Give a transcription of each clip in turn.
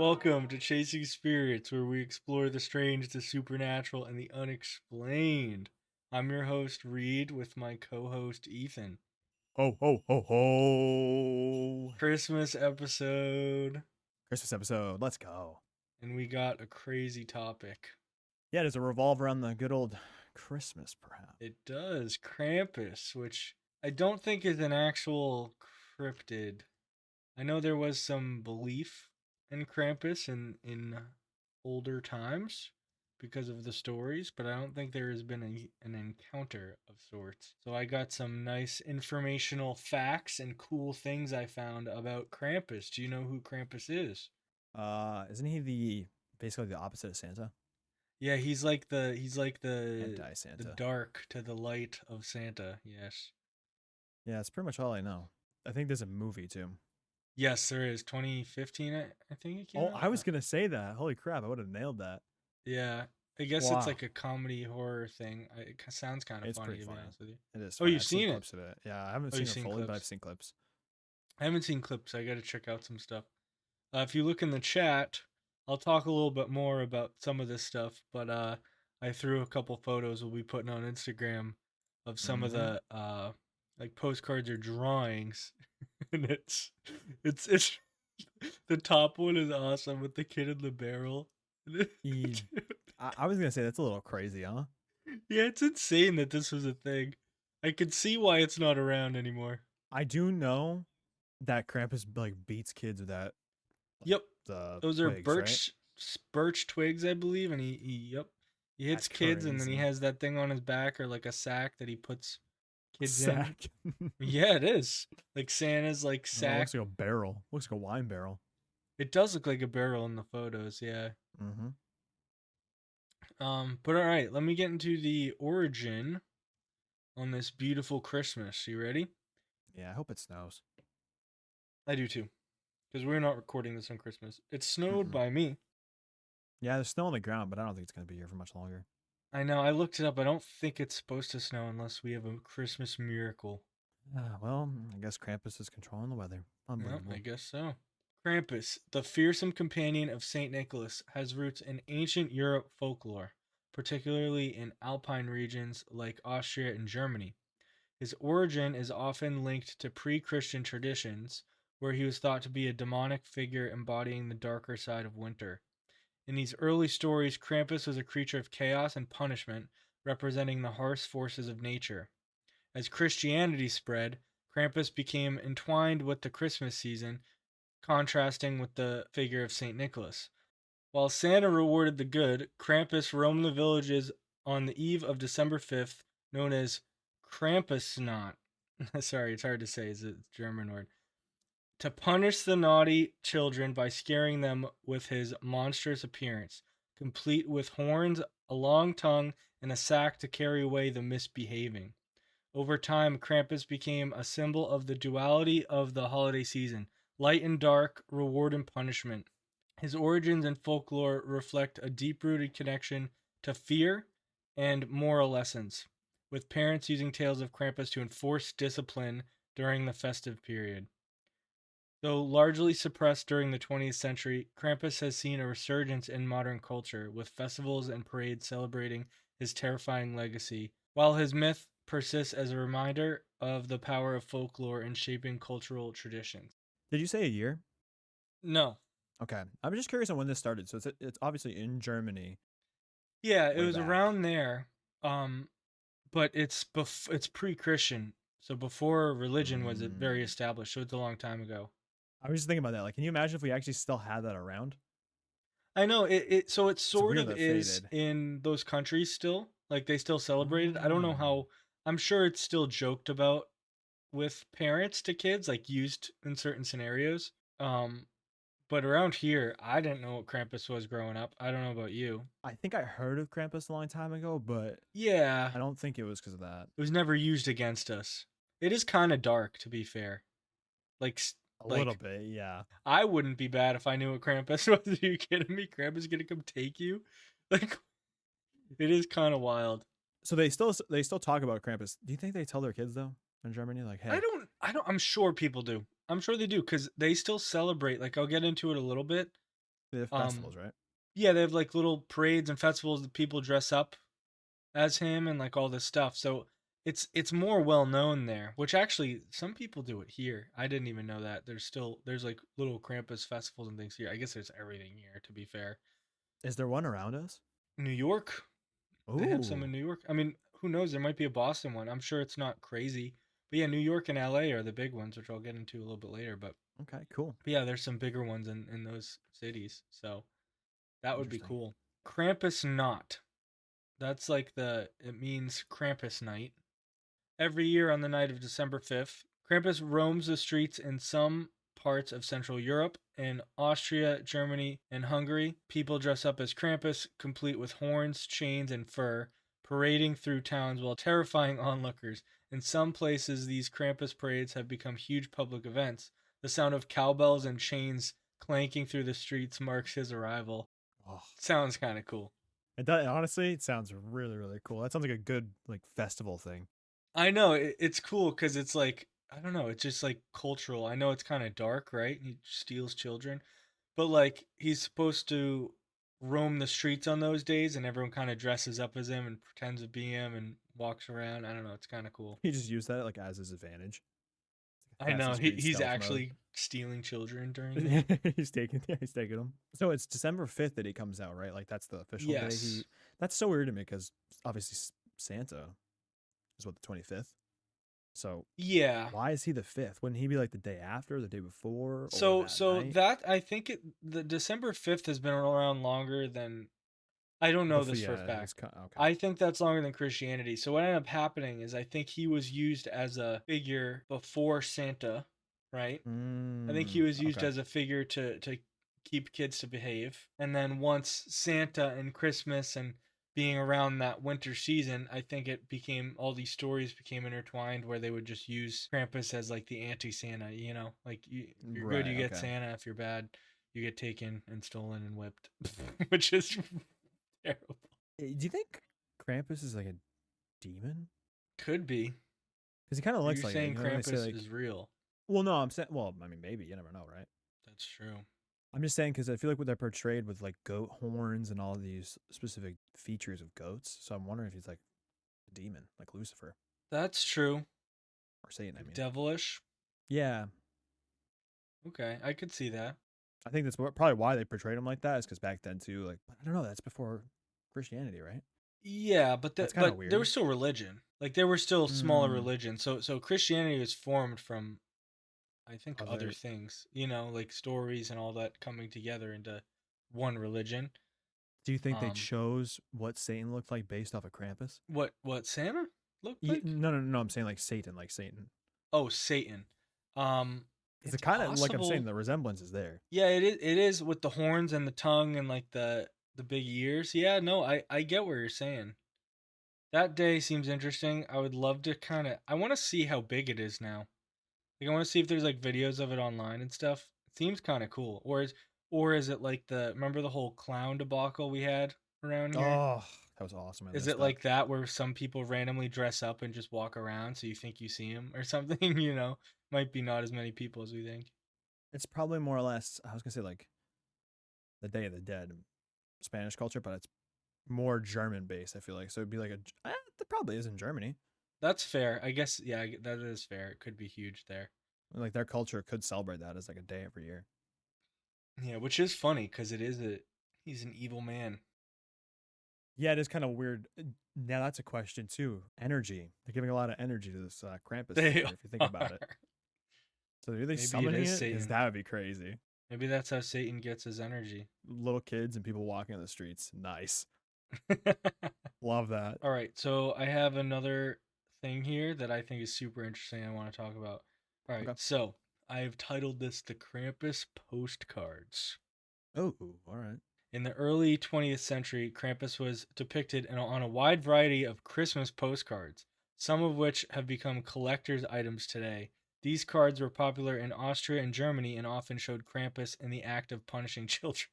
Welcome to Chasing Spirits, where we explore the strange, the supernatural, and the unexplained. I'm your host, Reed, with my co host, Ethan. Ho, ho, ho, ho. Christmas episode, Christmas episode. Let's go. and we got a crazy topic. Yeah, does it revolve around the good old Christmas, perhaps? It does Krampus, which I don't think is an actual cryptid. I know there was some belief in Krampus in older times because of the stories, but I don't think there has been an encounter of sorts. So I got some nice informational facts and cool things I found about Krampus. Do you know who Krampus is? Isn't he basically the opposite of Santa? Yeah, he's like the Anti-Santa. dark to the light of Santa. Yes. Yeah, that's pretty much all I know. I think there's a movie too. Yes, there is. 2015, I think it came Oh, out. I was gonna say that. Holy crap, I would have nailed that. Yeah, I guess it's Wow. like a comedy horror thing. It sounds kind of It's funny pretty to be funny. honest with you. It is Oh, funny. you've I've seen seen it? clips of it. Yeah, I haven't Oh, seen you've it seen fully, but I've clips. seen clips. I haven't seen clips. I got to check out some stuff. If you look in the chat, I'll talk a little bit more about some of this stuff. But I threw a couple photos we'll be putting on Instagram of some of Mm-hmm. the like postcards or drawings, and it's the top one is awesome with the kid in the barrel. I was gonna say that's a little crazy, huh? Yeah, it's insane that this was a thing. I can see why it's not around anymore. I do know that Krampus like beats kids with that, like Yep, the those are twigs, right? birch twigs, I believe, and he yep, he hits That's kids, and then he crazy. has that thing on his back or like a sack that he puts kids in. Sack. Yeah, it is like Santa's like Oh, it sack. looks like a barrel. Looks like a wine barrel. It does look like a barrel in the photos, yeah. Mm-hmm. But all right, let me get into the origin on this beautiful Christmas. You ready? Yeah, I hope it snows. I do too, because we're not recording this on Christmas. It snowed Mm-mm. by me. Yeah, there's snow on the ground, but I don't think it's gonna be here for much longer. I know. I looked it up. I don't think it's supposed to snow unless we have a Christmas miracle. Well, I guess Krampus is controlling the weather. Yep, I Unbelievable. guess so. Krampus, the fearsome companion of St. Nicholas, has roots in ancient Europe folklore, particularly in alpine regions like Austria and Germany. His origin is often linked to pre Christian traditions, where he was thought to be a demonic figure embodying the darker side of winter. In these early stories, Krampus was a creature of chaos and punishment, representing the harsh forces of nature. As Christianity spread, Krampus became entwined with the Christmas season, contrasting with the figure of St. Nicholas. While Santa rewarded the good, Krampus roamed the villages on the eve of December 5th, known as Krampusnacht. Sorry, it's hard to say, it's a German word. To punish the naughty children by scaring them with his monstrous appearance, complete with horns, a long tongue, and a sack to carry away the misbehaving. Over time, Krampus became a symbol of the duality of the holiday season, light and dark, reward and punishment. His origins and folklore reflect a deep rooted connection to fear and moral lessons, with parents using tales of Krampus to enforce discipline during the festive period. Though largely suppressed during the 20th century, Krampus has seen a resurgence in modern culture, with festivals and parades celebrating his terrifying legacy, while his myth persists as a reminder of the power of folklore in shaping cultural traditions. Did you say a year? No. Okay, I'm just curious on when this started. So it's obviously in Germany, Yeah, it way was back. around there. Um, but it's pre-Christian, so before religion was very Mm. established, so it's a long time ago. I was just thinking about that. Like, can you imagine if we actually still had that around? I know it so it It's sort weird of that is faded. in those countries still. Like they still celebrate it. I don't know Oh. how I'm sure it's still joked about with parents to kids, like used in certain scenarios. Um, but around here, I didn't know what Krampus was growing up. I don't know about you. I think I heard of Krampus a long time ago, but Yeah, I don't think it was because of that. it was never used against us. It is kind of dark, to be fair. Like, A little like bit, yeah. I wouldn't be bad if I knew what Krampus was. Are you kidding me? Krampus gonna come take you? Like, it is kind of wild. So they still talk about Krampus. Do you think they tell their kids though in Germany, like, hey, I'm sure people do. I'm sure they do because they still celebrate. Like, I'll get into it a little bit. They have Um, festivals, right? yeah, they have like little parades and festivals that people dress up as him and like all this stuff. So it's more well known there, which actually some people do it here. I didn't even know that. There's like little Krampus festivals and things here. I guess there's everything here to be fair. Is there one around us? New York, they have some Ooh, in New York. I mean, who knows? There might be a Boston one. I'm sure it's not crazy. But yeah, New York and LA are the big ones, which I'll get into a little bit later. okay, cool. But yeah, there's some bigger ones in those cities. So that would be Interesting. cool. Krampus not. That's like it means Krampus night. Every year on the night of December 5th, Krampus roams the streets in some parts of Central Europe. In Austria, Germany, and Hungary, people dress up as Krampus, complete with horns, chains, and fur, parading through towns while terrifying onlookers. In some places, these Krampus parades have become huge public events. The sound of cowbells and chains clanking through the streets marks his arrival. Oh, Sounds kind of cool. it does, honestly, it sounds really, really cool. That sounds like a good like festival thing. I know it's cool because it's like I don't know, it's just like cultural. I know it's kind of dark, right? He steals children, but like he's supposed to roam the streets on those days, and everyone kind of dresses up as him and pretends to be him and walks around. I don't know, it's kind of cool. He just used that like as his advantage. I know Assassin's Creed he's stealth mode. actually stealing children during that. He's taking them. So it's December 5th that he comes out, right? Like that's the official day. Yes. That's so weird to me because obviously Santa is what, the 25th. So Yeah. why is he the 5th? Wouldn't he be like the day after, the day before, or So that so night? that I think the December 5th has been around longer than I don't know Before, this for a yeah, fact. okay. I think that's longer than Christianity. So what ended up happening is I think he was used as a figure before Santa, right? I think he was used Okay. as a figure to keep kids to behave. And then once Santa and Christmas and being around that winter season, I think it became all these stories became intertwined where they would just use Krampus as like the anti-Santa, like if you're good, you Right. get Okay. Santa. If you're bad, you get taken and stolen and whipped, which is terrible. Do you think Krampus is like a demon? Could be. Because he kind of Or looks you're like it. saying You know, when they say Krampus like, is real. well, no, I'm saying, well, I mean, maybe you never know, right? That's true. I'm just saying because I feel like what they're portrayed with like goat horns and all these specific features of goats. So I'm wondering if he's like a demon, like Lucifer That's true. or Satan. I Like mean, devilish. yeah, Okay, I could see that. I think that's probably why they portrayed him like that. Is because back then too, like I don't know, that's before Christianity, right? Yeah, but That's kind of but there weird. was still religion. Like there were still smaller Mm, religions. So Christianity was formed from I think other other. things. Like stories and all that coming together into one religion. Do you think they Um, chose what Satan looked like based off of Krampus? what Santa looked like? No, no, no. I'm saying like Satan, like Satan. Oh, Satan. Um, Because it it's kind of like I'm saying possible. the resemblance is there. Yeah, it is with the horns and the tongue and like the big ears. Yeah, no, I get what you're saying. That day seems interesting. I would love to I want to see how big it is now. Like I want to see if there's like videos of it online and stuff. It seems kind of cool. Or is it like the remember the whole clown debacle we had around here? Oh, that was awesome. I Is missed it that. like that where some people randomly dress up and just walk around so you think you see him or something, Might be not as many people as we think. It's probably more or less. I was gonna say like the Day of the Dead, Spanish culture, but it's more German based. I feel like so it'd be like that probably is in Germany. That's fair. I guess yeah, that is fair. It could be huge there. Like their culture could celebrate that as like a day every year. Yeah, which is funny because he's an evil man. Yeah, it is kind of weird. Now that's a question too. Energy. They're giving a lot of energy to this Krampus They figure. If you think about it, are. so are they Maybe it summoning is it? Because Satan. that would be crazy. Maybe that's how Satan gets his energy. Little kids and people walking on the streets. Nice. Love that. All right, so I have another thing here that I think is super interesting I want to talk about. All right, Okay. so I've titled this The Krampus Postcards. Oh, all right. In the early 20th century, Krampus was depicted on a wide variety of Christmas postcards, some of which have become collector's items today. These cards were popular in Austria and Germany and often showed Krampus in the act of punishing children.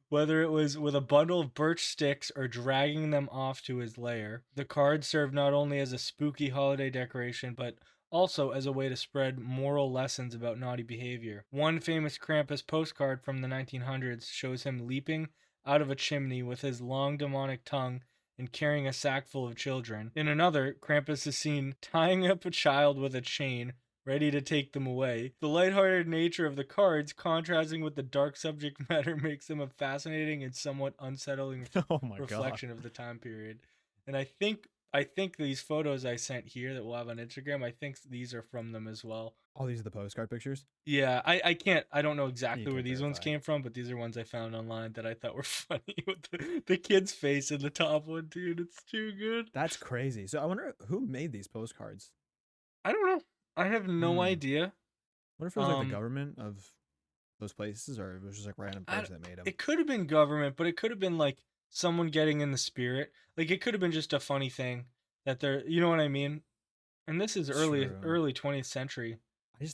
Whether it was with a bundle of birch sticks or dragging them off to his lair, the cards served not only as a spooky holiday decoration, but also as a way to spread moral lessons about naughty behavior. One famous Krampus postcard from the 1900s shows him leaping out of a chimney with his long demonic tongue and carrying a sack full of children. In another, Krampus is seen tying up a child with a chain, ready to take them away. The lighthearted nature of the cards, contrasting with the dark subject matter, makes them a fascinating and somewhat unsettling Oh my god. reflection of the time period. And I think these photos I sent here that we'll have on Instagram, I think these are from them as well. Oh, these are the postcard pictures? Yeah, I don't know You exactly where can these ones verify. came from, but these are ones I found online that I thought were funny with the kid's face in the top one, dude. It's too good. That's crazy. So I wonder who made these postcards. I don't know. I have no Hmm. idea. I wonder if it was like the Um, government of those places, or it was just like random I, person that made them. it could have been government, but it could have been like someone getting in the spirit. Like it could have been just a funny thing that they're, you know what I mean? And this is early True. early 20th century.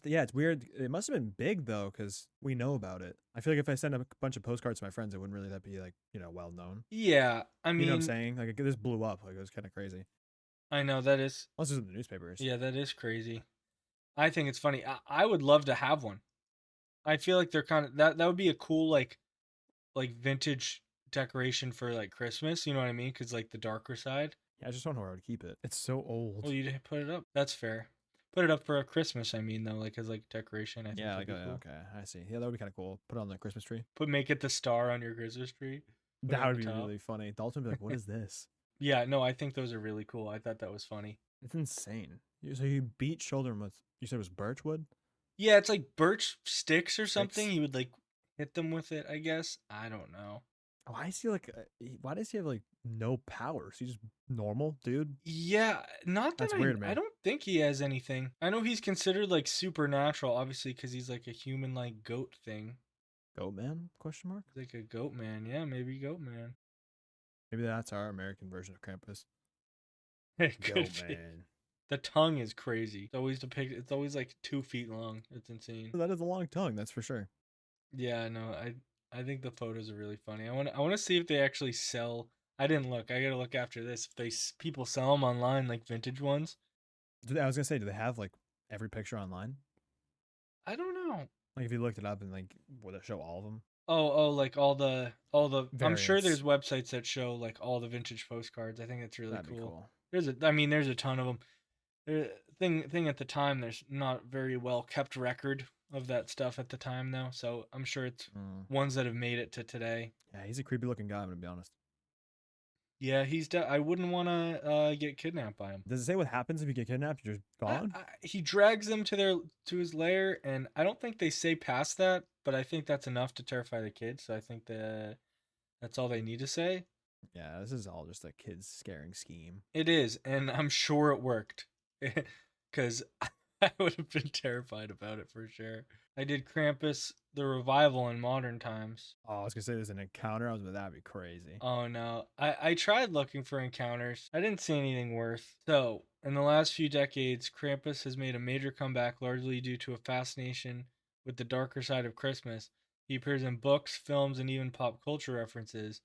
Yeah, it's weird. It must have been big though, because we know about it. I feel like if I send a bunch of postcards to my friends, it wouldn't really that be like well known. Yeah, I You know what I'm mean, saying? Like this blew up. Like it was kind of crazy. I know that is, Unless it's in the newspapers. yeah, that is crazy. I think it's funny. I would love to have one. I feel like they're kind of that would be a cool like vintage decoration for like Christmas. You know what I mean? Because like the darker side. Yeah, I just don't know where I would keep it. It's so old. Well, you put it up. That's fair. Put it up for a Christmas. I mean, though, like as like decoration. I think Yeah, that'd like be cool. okay, I see. Yeah, that would be kind of cool. Put it on the Christmas tree. Make it the star on your Christmas tree. Put it That on would the be top. really funny. Dalton would be like, "What is this?" Yeah, no, I think those are really cool. I thought that was funny. It's insane. So you beat children with, you said it was birch wood? Yeah, it's like birch sticks or something. Sticks? You would like hit them with it. I guess. I don't know. Why is he like? Why does he have like no powers? He's just normal dude. Yeah, not that That's weird, I man. don't think he has anything. I know he's considered like supernatural, obviously, because he's like a human like goat thing. Goat man? Question mark. He's like a goat man. Yeah, maybe goat man. Maybe that's our American version of Krampus. It could Goat be. man. The tongue is crazy. It's always depicted. It's always like 2 feet long. It's insane. That is a long tongue, that's for sure. Yeah, no, I think the photos are really funny. I want to see if they actually sell. I didn't look. I gotta look after this. If people sell them online, like vintage ones. I was gonna say, do they have like every picture online? I don't know. Like if you looked it up and like would it show all of them? Oh, like all the. I'm sure Variants. there's websites that show like all the vintage postcards. I think that's really That'd be cool. cool. There's a ton of them. Thing at the time, there's not very well kept record of that stuff at the time though. So I'm sure it's Mm. ones that have made it to today. Yeah, he's a creepy looking guy. I'm gonna be honest. Yeah, I wouldn't want to get kidnapped by him. Does it say what happens if you get kidnapped? You're just gone. He drags them to his lair, and I don't think they say past that, but I think that's enough to terrify the kids. So I think that's all they need to say. Yeah, this is all just a kid's scaring scheme. It is, and I'm sure it worked, because I would have been terrified about it for sure. I did Krampus the revival in modern times. Oh, I was gonna say there's an encounter. That'd be crazy. Oh no. I tried looking for encounters. I didn't see anything worth. So, in the last few decades, Krampus has made a major comeback largely due to a fascination with the darker side of Christmas. He appears in books, films, and even pop culture references.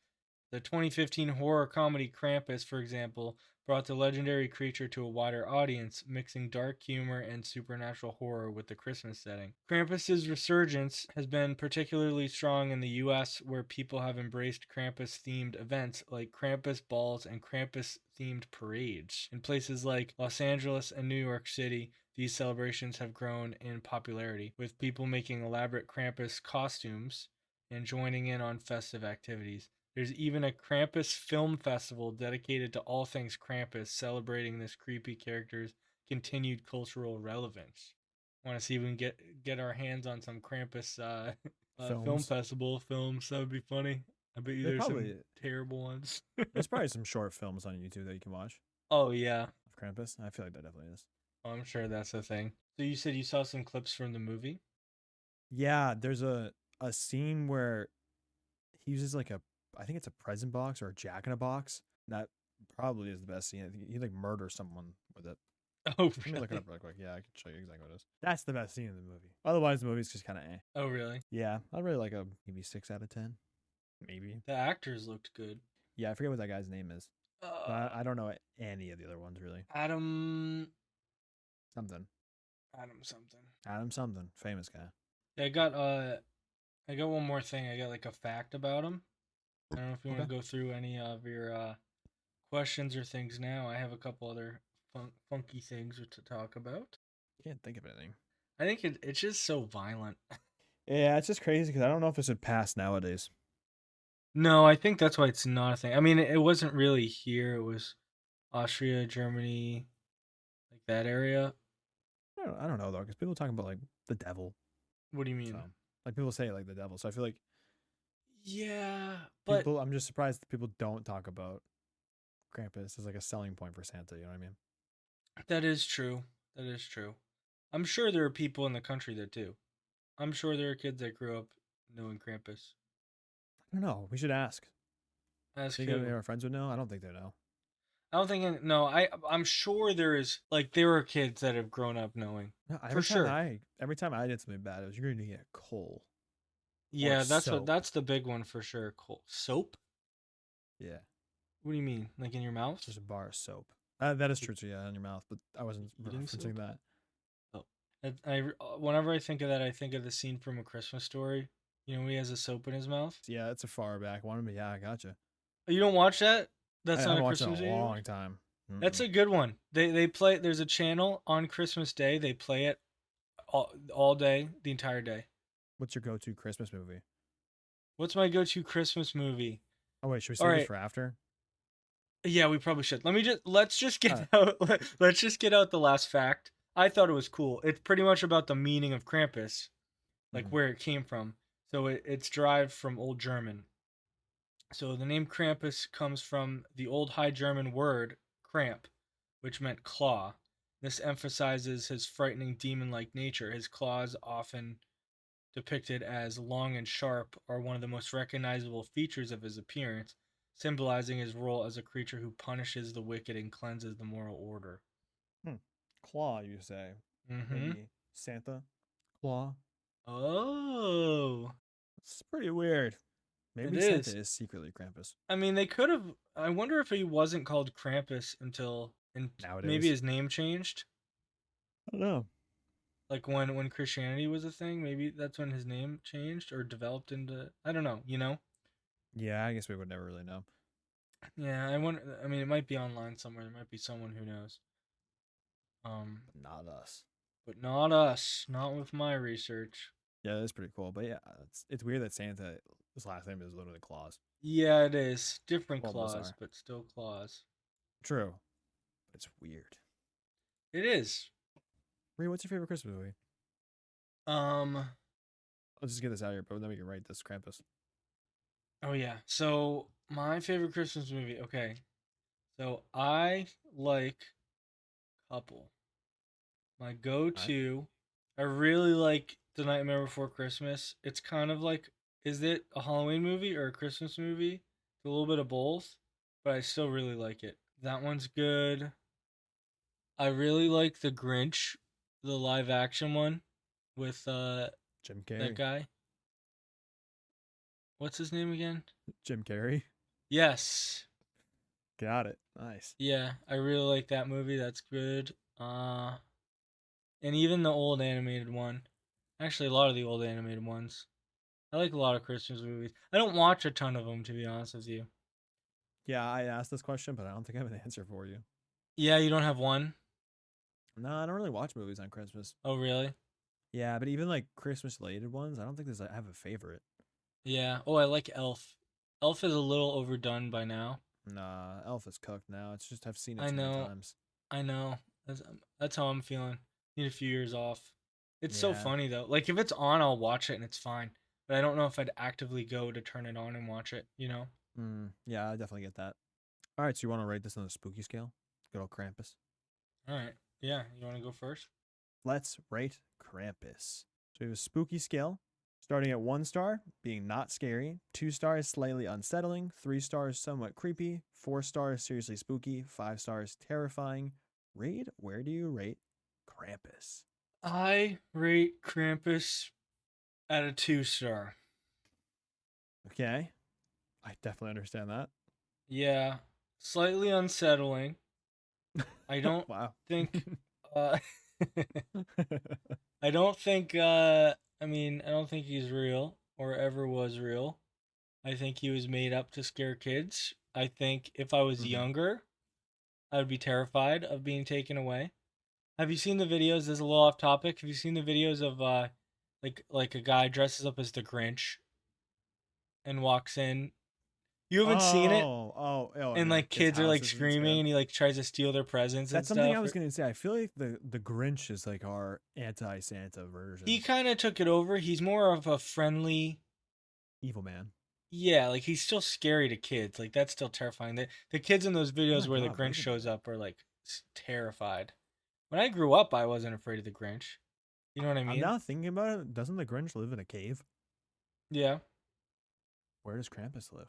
The 2015 horror comedy Krampus, for example, brought the legendary creature to a wider audience, mixing dark humor and supernatural horror with the Christmas setting. Krampus's resurgence has been particularly strong in the US, where people have embraced Krampus-themed events like Krampus balls and Krampus-themed parades. In places like Los Angeles and New York City, these celebrations have grown in popularity, with people making elaborate Krampus costumes and joining in on festive activities. There's even a Krampus film festival dedicated to all things Krampus, celebrating this creepy character's continued cultural relevance. Want to see if we can get our hands on some Krampus film Films. festival films? That would be funny. I bet you There's there's probably some terrible ones. there's probably some short films on YouTube that you can watch Oh yeah, of Krampus. I feel like there definitely is. I'm sure that's the thing. So you said you saw some clips from the movie? Yeah, there's a scene where he uses like I think it's a present box or a jack in a box. That probably is the best scene. I think he like murders someone with it. Oh Let me really? look it up real quick. Yeah, I can show you exactly what it is. That's the best scene in the movie. Otherwise, the movie's just kind of eh. Oh really? Yeah, I'd really like a maybe 6 out of 10. Maybe. The actors looked good. Yeah, I forget what that guy's name is. But Uh, I don't know any of the other ones really. Adam Something. Adam something. Adam something, famous guy. Yeah, I got one more thing. I got like a fact about him. I don't know if you want Okay. to go through any of your questions or things now. I have a couple other funky things to talk about. Can't think of anything. I think it's just so violent. Yeah, it's just crazy because I don't know if this would pass nowadays. No, I think that's why it's not a thing. I mean, it wasn't really here. It was Austria, Germany, like that area. I don't know though, because people talk about like the devil. What do you So mean? like people say like the devil. So I feel like Yeah, but people. I'm just surprised that people don't talk about Krampus as like a selling point for Santa. You know what I mean? that is true. That is true. I'm sure there are people in the country that do. I'm sure there are kids that grew up knowing Krampus. I don't know. We should ask. Ask Think any of who? our friends would know? I don't think they know. I don't think. No, I'm sure there is. Like there are kids that have grown up knowing No, for sure. every time I did something bad, it was you're gonna get coal or Yeah, soap. that's the big one for sure. Cool. Soap? Yeah, What do you mean? Like in your mouth? just a bar of soap. That is Like true too. Yeah, in your mouth, but I wasn't eating referencing soap? that. Oh, whenever I think of that, I think of the scene from A Christmas Story. You know, when he has a soap in his mouth. Yeah, it's a far back one, but yeah, I gotcha. Oh, you don't watch that? I That's not haven't a watched it in a Christmas movie you watch? long time. That's Mm-mm. a good one. They play. There's a channel on Christmas Day. They play it all day, the entire day. What's your go-to Christmas movie? What's my go-to Christmas movie? Oh wait, should we All save this right. for after? Yeah, we probably should. Let's just All get right. out let's just get out the last fact. I thought it was cool. It's pretty much about the meaning of Krampus, like Mm. where it came from. So it's derived from Old German. So the name Krampus comes from the Old High German word kramp, which meant claw. This emphasizes his frightening demon-like nature. His claws, often depicted as long and sharp, are one of the most recognizable features of his appearance, symbolizing his role as a creature who punishes the wicked and cleanses the moral order. Hmm. Claw, you say? Mm-hmm. Maybe Santa Claw. Oh, It's pretty weird. it Maybe Santa is. is secretly Krampus I mean, they could have. I wonder if he wasn't called Krampus until, and maybe nowadays. his name changed. I don't know. Like when Christianity was a thing, maybe that's when his name changed or developed into. I don't know. You know? Yeah, I guess we would never really know. Yeah, I wonder. I mean, it might be online somewhere. There might be someone who knows. Um, But not us. but not us. Not with my research. Yeah, that's pretty cool. But yeah, it's weird that Santa his last name is literally Claus. Yeah, it is different Well, claws, bizarre. but still claws. True. But it's weird. It is. Marie, what's your favorite Christmas movie? Um. Let's just get this out of here, but then we can write this Krampus. Oh yeah. So my favorite Christmas movie. Okay. So I like couple. My All right. go-to. I really like The Nightmare Before Christmas. It's kind of like, is it a Halloween movie or a Christmas movie? It's a little bit of both, but I still really like it. That one's good. I really like The Grinch, the live action one with Jim that Carrey. guy. What's his name again? Jim Carrey. Yes. Got it. Nice. Yeah, I really like that movie. That's good. Uh and even the old animated one. Actually, a lot of the old animated ones. I like a lot of Christmas movies. I don't watch a ton of them, to be honest with you. Yeah, I asked this question, but I don't think I have an answer for you. Yeah, you don't have one? No, I don't really watch movies on Christmas. Oh, really? Yeah, but even like Christmas related ones, I don't think I have a favorite. Yeah. Oh, I like Elf. Elf is a little overdone by now. Nah, Elf is cooked now. It's just I've seen it I too many know. times. I know. That's how I'm feeling. Need a few years off. It's so Yeah. funny though. Like if it's on, I'll watch it and it's fine. But I don't know if I'd actively go to turn it on and watch it. You know? Yeah, I definitely get that. All right, so you want to rate this on the spooky scale? Good old Krampus. All right. Yeah. You want to go first? Let's rate Krampus. So we have a spooky scale, starting at 1 star, being not scary, 2 stars, slightly unsettling, 3 stars, somewhat creepy, 4 stars, seriously spooky, 5 stars, terrifying. Reed, where do you rate Krampus? I rate Krampus at a 2 star. Okay, I definitely understand that. Yeah, slightly unsettling. I don't Wow. think. Uh, I don't think I don't think he's real or ever was real. I think he was made up to scare kids. I think if I was Mhm. younger, I would be terrified of being taken away. Have you seen the videos? This is a little off topic. Have you seen the videos of like a guy dresses up as the Grinch and walks in? You haven't seen it? Oh, And in like like kids' kids are like houses and screaming stuff. and he like tries to steal their presents and That's something I stuff. was gonna say. I feel like the Grinch is like our anti-Santa He version. kind of took it over. He's more of a friendly. Evil man. Yeah, like he's still scary to kids. Like that's still terrifying. The kids in those Oh videos my where the god, Grinch wait a shows minute. up are like terrified. When I grew up, I wasn't afraid of the Grinch. You know what I I'm mean? now thinking about it. Doesn't the Grinch live in a cave? Yeah. Where does Krampus live?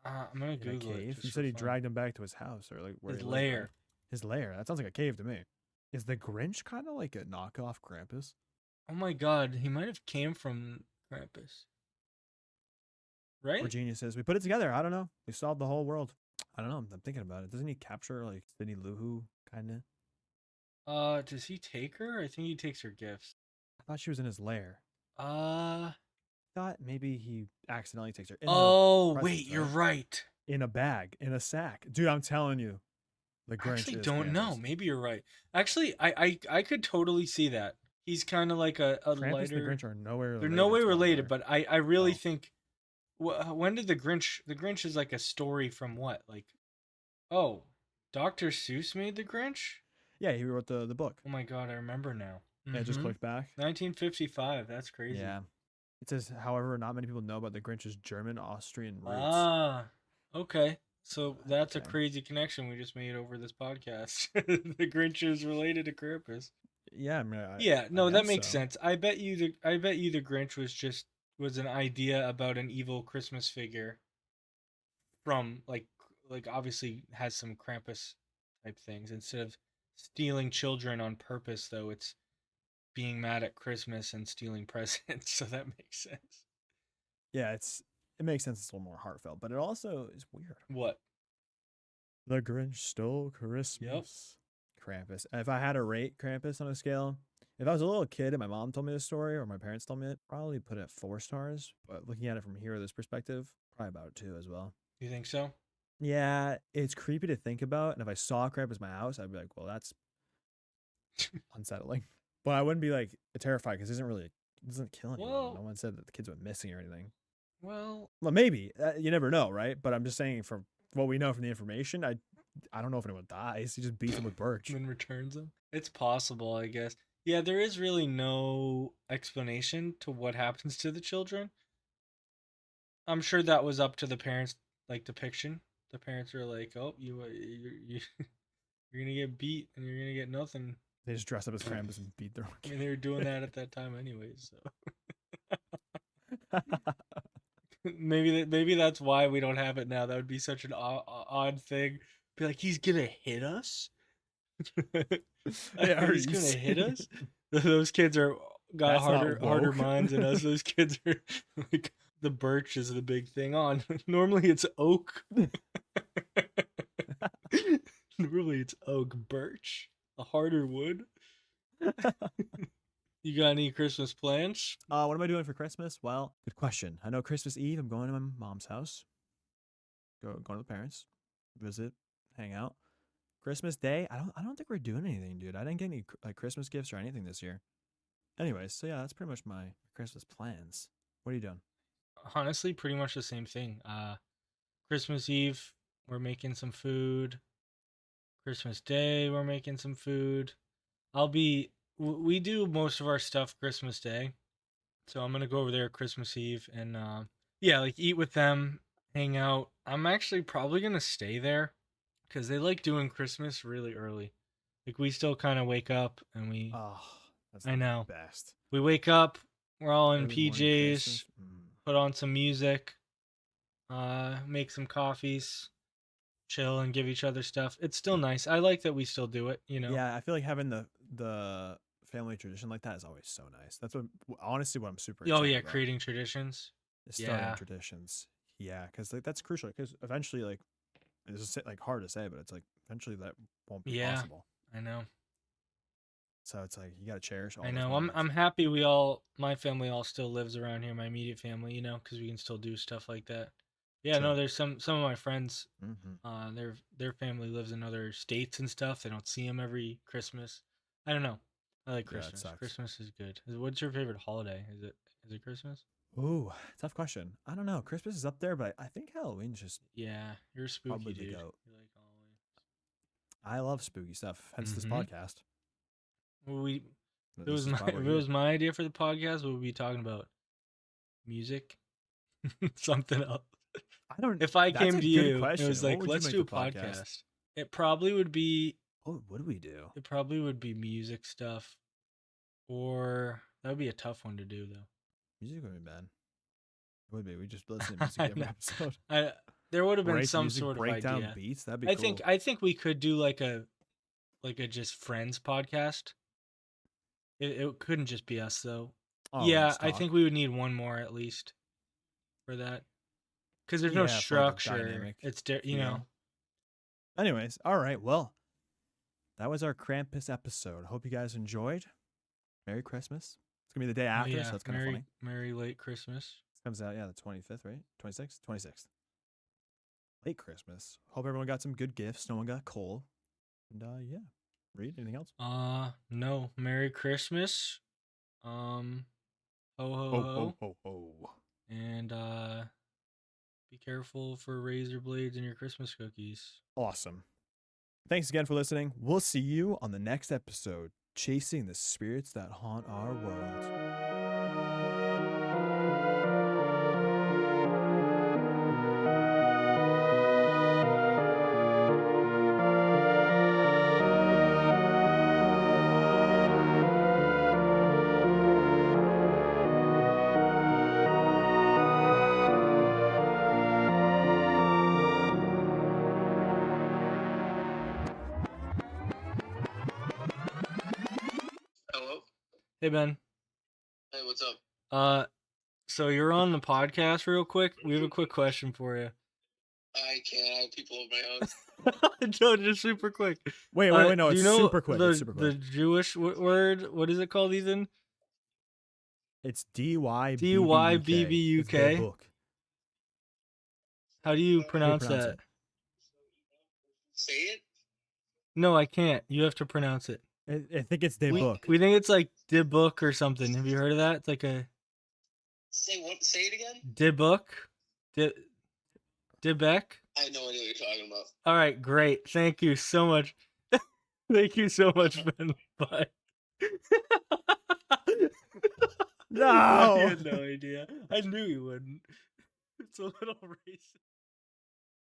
I'm gonna In a Google it cave? You just for said he fun. dragged him back to his house or like where His he lived, right? lair. His lair. That sounds like a cave to me. Is the Grinch kind of like a knockoff Krampus? Oh my God, he might have came from Krampus, Or right? geniuses? We put it together. I don't know. We solved the whole world. I don't know. I'm thinking about it. Doesn't he capture like Cindy Lou Who kind of? Does he take her? I think he takes her gifts. I thought she was in his lair. Uh, Thought maybe he accidentally takes her in the oh wait, presents, you're right? right. In a bag, in a sack. Dude, I'm telling you, the I Grinch actually is don't know. Krampus. Maybe you're right. Actually, I could totally see that. He's kind of like a Krampus and the lighter. Grinch are nowhere They're no related way to one related, another. but I really No. think. When did the Grinch? The Grinch is like a story from what? Like, oh, Dr. Seuss made the Grinch. Yeah, he wrote the book. Oh my God, I remember now. Yeah, just Mm-hmm. clicked back. 1955. That's crazy. Yeah. It says, however, not many people know about the Grinch's German Austrian roots. Ah, okay. So that's a Okay. crazy connection we just made over this podcast. The Grinch is related to Krampus. Yeah, I mean, Yeah, I no, that guess makes so. sense. I bet you the Grinch was an idea about an evil Christmas figure from like obviously has some Krampus type things. Instead of stealing children on purpose though, it's being mad at Christmas and stealing presents. So that makes sense. Yeah, it makes sense. It's a little more heartfelt, but it also is weird. What? The Grinch stole Yep. Christmas. Krampus. If I had to rate Krampus on a scale, if I was a little kid and my mom told me this story or my parents told me it, probably put it at 4 stars. But looking at it from here, this perspective, probably about 2 as well. You think so? Yeah, it's creepy to think about. And if I saw Krampus in my house, I'd be like, well, that's unsettling. But I wouldn't be like terrified because it doesn't kill anyone. No Well, one said that the kids went missing or anything. well, Well, maybe you never know, right? But I'm just saying from what we know from the information, I don't know if anyone dies. He just beats them with birch. then returns them. It's possible, I guess. Yeah, there is really no explanation to what happens to the children. I'm sure that was up to the parents, like depiction. The parents are like, "Oh, you're gonna get beat, and you're gonna get nothing." They just dress up as Krampus and beat their own I mean, they were doing kid. that at that time, anyways. So maybe that's why we don't have it now. That would be such an odd thing. Be like, he's gonna hit us. Hey, are He's you gonna hit serious? us. Those kids are got That's not harder woke. minds than us. Those kids are like the birch is the big thing on. Normally it's oak. Normally it's oak birch, a harder wood. You got any Christmas plans? What am I doing for Christmas? Well, good question. I know Christmas Eve, I'm going to my mom's house. Going to the parents, visit, hang out. Christmas Day, I don't think we're doing anything, dude. I didn't get any like Christmas gifts or anything this year. Anyways, so yeah, that's pretty much my Christmas plans. What are you doing? Honestly, pretty much the same thing. Christmas Eve, we're making some food. Christmas Day, we're making some food. We do most of our stuff Christmas Day. So I'm gonna go over there Christmas Eve and yeah, like eat with them, hang out. I'm actually probably gonna stay there because they like doing Christmas really early. Like we still kind of wake up and Oh, that's I the know, best. we wake up, we're all in Early morning PJs, Christmas. Mm. put on some music, make some coffees, chill and give each other stuff. It's still nice. I like that we still do it. You know. Yeah, I feel like having the family tradition like that is always so nice. That's what honestly what I'm super Oh excited yeah, about creating traditions. is starting Yeah, traditions. Yeah, because like that's crucial. Because eventually, like it's just like hard to say, but it's like eventually that won't be yeah, possible. I know. So it's like you gotta cherish all I those know. moments. I'm happy my family all still lives around here. My immediate family, because we can still do stuff like that. Yeah, no. True. There's some of my friends. Mm-hmm. Their family lives in other states and stuff. They don't see them every Christmas. I don't know. I like Yeah, it Christmas. sucks. Christmas is good. What's your favorite holiday? Is it Christmas? Ooh, tough question. I don't know. Christmas is up there, but I think Halloween's just Yeah, you're a spooky probably the dude. goat. You like Halloween. I love spooky stuff. Hence this Mm-hmm. podcast. Well, if it This was is my probably if it was my idea for the podcast, what would we be talking about? Music, something else. I don't. If I That's came a to good you, question. it was What like, would you let's make do a the podcast? podcast. It probably would be. What do we do? It probably would be music stuff, or that would be a tough one to do though. Music would be bad. It would be. We just listen to music I every know. episode. There would have been Break some music, sort of break down idea. beats. That'd be I cool. think we could do like a just friends podcast. It couldn't just be us though. Oh, Yeah, just I talk. think we would need one more at least for that. Because there's no Yeah, for, like, a structure. dynamic It's feel. Anyways, all right. Well, that was our Krampus episode. Hope you guys enjoyed. Merry Christmas. It's gonna be the day after, so it's kind of funny. Merry late Christmas. It comes out, the 25th, right? 26th? 26th. Late Christmas. Hope everyone got some good gifts. No one got coal. And yeah. Reed, anything else? No. Merry Christmas. Ho ho ho. ho. And be careful for razor blades in your Christmas cookies. Awesome. Thanks again for listening. We'll see you on the next episode, Chasing the Spirits That Haunt Our World. Hello? Hey Ben. Hey, what's up? So you're on the podcast real quick. We have a quick question for you. I can't. I have people over my house. No, just super quick. Wait, no, do it's you know super quick. The, It's super quick. The Jewish word, what is it called, Ethan? It's DYBBUK. DYBBUK. It's the book. How do you pronounce pronounce that? it? Say it? No, I can't. You have to pronounce it. I think it's the book. We think it's like de book or something. Have you heard of that? It's like a Say what? Say it again? de book, de beck. I have no idea what you're talking about. All right, great. Thank you so much. Thank you so much, Ben. Bye. No. You had no idea. I knew you wouldn't. It's a little racist.